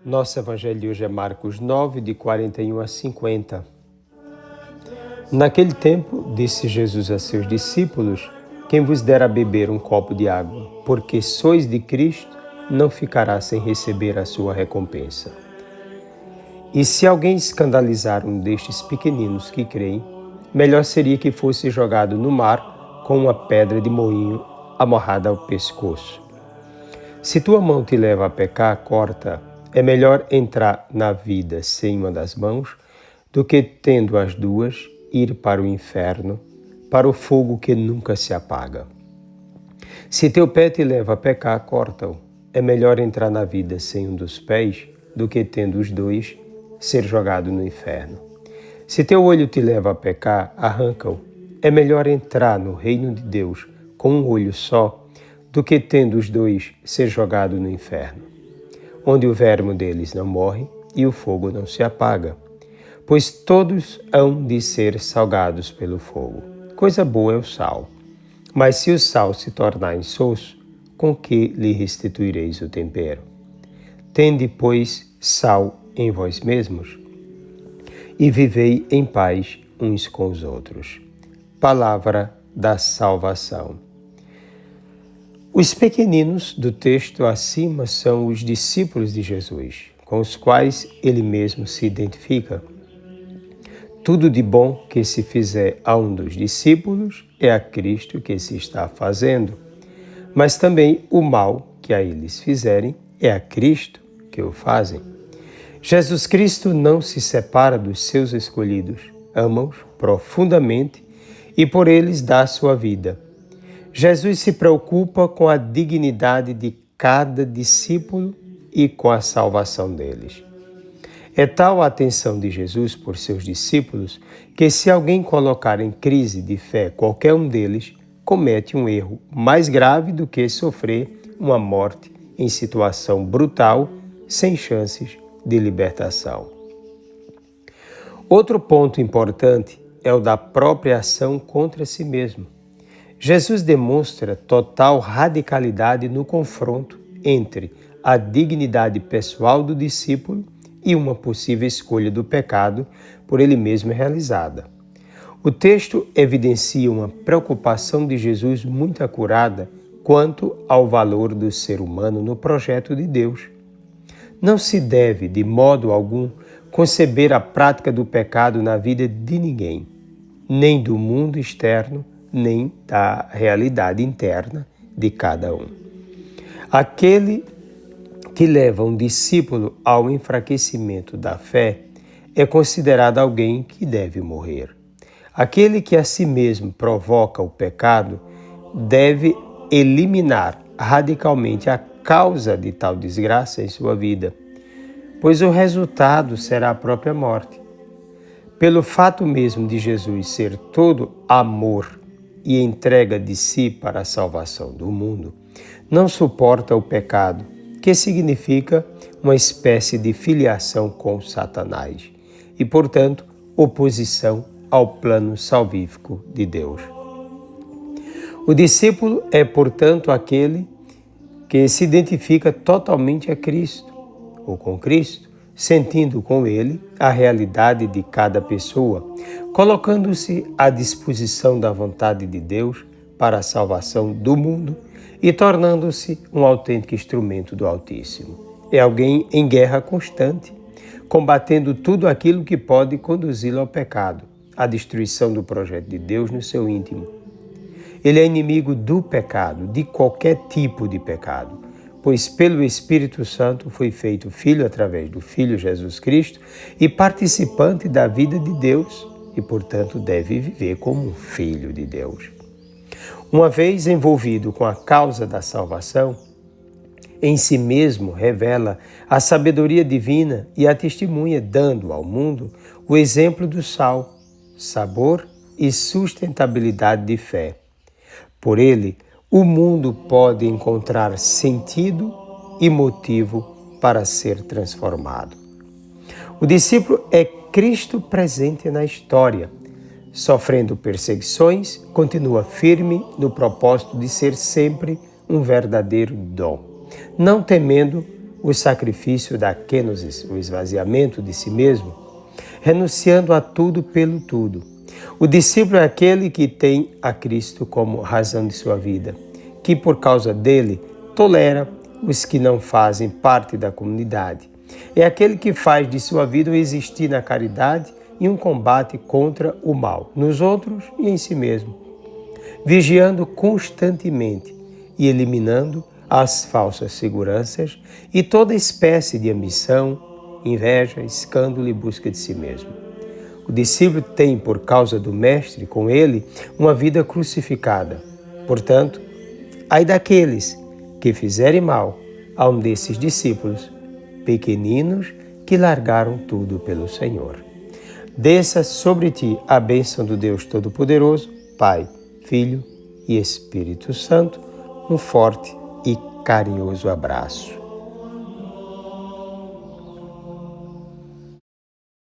Nosso evangelho de hoje é Marcos 9, de 41 a 50. Naquele tempo, disse Jesus a seus discípulos: quem vos der a beber um copo de água, porque sois de Cristo, não ficará sem receber a sua recompensa. E se alguém escandalizar um destes pequeninos que creem, melhor seria que fosse jogado no mar com uma pedra de moinho amarrada ao pescoço. Se tua mão te leva a pecar, corta. É melhor entrar na vida sem uma das mãos do que, tendo as duas, ir para o inferno, para o fogo que nunca se apaga. Se teu pé te leva a pecar, corta-o. É melhor entrar na vida sem um dos pés do que, tendo os dois, ser jogado no inferno. Se teu olho te leva a pecar, arranca-o. É melhor entrar no reino de Deus com um olho só do que, tendo os dois, ser jogado no inferno, onde o verme deles não morre e o fogo não se apaga, pois todos hão de ser salgados pelo fogo. Coisa boa é o sal, mas se o sal se tornar insosso, com que lhe restituireis o tempero? Tende, pois, sal em vós mesmos e vivei em paz uns com os outros. Palavra da salvação. Os pequeninos do texto acima são os discípulos de Jesus, com os quais ele mesmo se identifica. Tudo de bom que se fizer a um dos discípulos é a Cristo que se está fazendo, mas também o mal que a eles fizerem é a Cristo que o fazem. Jesus Cristo não se separa dos seus escolhidos, ama-os profundamente e por eles dá sua vida. Jesus se preocupa com a dignidade de cada discípulo e com a salvação deles. É tal a atenção de Jesus por seus discípulos que, se alguém colocar em crise de fé qualquer um deles, comete um erro mais grave do que sofrer uma morte em situação brutal, sem chances de libertação. Outro ponto importante é o da própria ação contra si mesmo. Jesus demonstra total radicalidade no confronto entre a dignidade pessoal do discípulo e uma possível escolha do pecado por ele mesmo realizada. O texto evidencia uma preocupação de Jesus muito acurada quanto ao valor do ser humano no projeto de Deus. Não se deve, de modo algum, conceber a prática do pecado na vida de ninguém, nem do mundo externo, nem da realidade interna de cada um. Aquele que leva um discípulo ao enfraquecimento da fé é considerado alguém que deve morrer. Aquele que a si mesmo provoca o pecado deve eliminar radicalmente a causa de tal desgraça em sua vida, pois o resultado será a própria morte. Pelo fato mesmo de Jesus ser todo amor e entrega de si para a salvação do mundo, não suporta o pecado, que significa uma espécie de filiação com Satanás e, portanto, oposição ao plano salvífico de Deus. O discípulo é, portanto, aquele que se identifica totalmente a Cristo, ou com Cristo, sentindo com ele a realidade de cada pessoa, colocando-se à disposição da vontade de Deus para a salvação do mundo e tornando-se um autêntico instrumento do Altíssimo. É alguém em guerra constante, combatendo tudo aquilo que pode conduzi-lo ao pecado, à destruição do projeto de Deus no seu íntimo. Ele é inimigo do pecado, de qualquer tipo de pecado, pois pelo Espírito Santo foi feito filho através do Filho Jesus Cristo e participante da vida de Deus e, portanto, deve viver como um filho de Deus. Uma vez envolvido com a causa da salvação, em si mesmo revela a sabedoria divina e a testemunha, dando ao mundo o exemplo do sal, sabor e sustentabilidade de fé. Por ele, o mundo pode encontrar sentido e motivo para ser transformado. O discípulo é Cristo presente na história. Sofrendo perseguições, continua firme no propósito de ser sempre um verdadeiro dom, não temendo o sacrifício da kenosis, o esvaziamento de si mesmo, renunciando a tudo pelo tudo. O discípulo é aquele que tem a Cristo como razão de sua vida, que por causa dele tolera os que não fazem parte da comunidade. É aquele que faz de sua vida um existir na caridade e um combate contra o mal, nos outros e em si mesmo, vigiando constantemente e eliminando as falsas seguranças e toda espécie de ambição, inveja, escândalo e busca de si mesmo. O discípulo tem, por causa do Mestre, com ele, uma vida crucificada. Portanto, ai daqueles que fizerem mal a um desses discípulos, pequeninos que largaram tudo pelo Senhor. Desça sobre ti a bênção do Deus Todo-Poderoso, Pai, Filho e Espírito Santo, um forte e carinhoso abraço.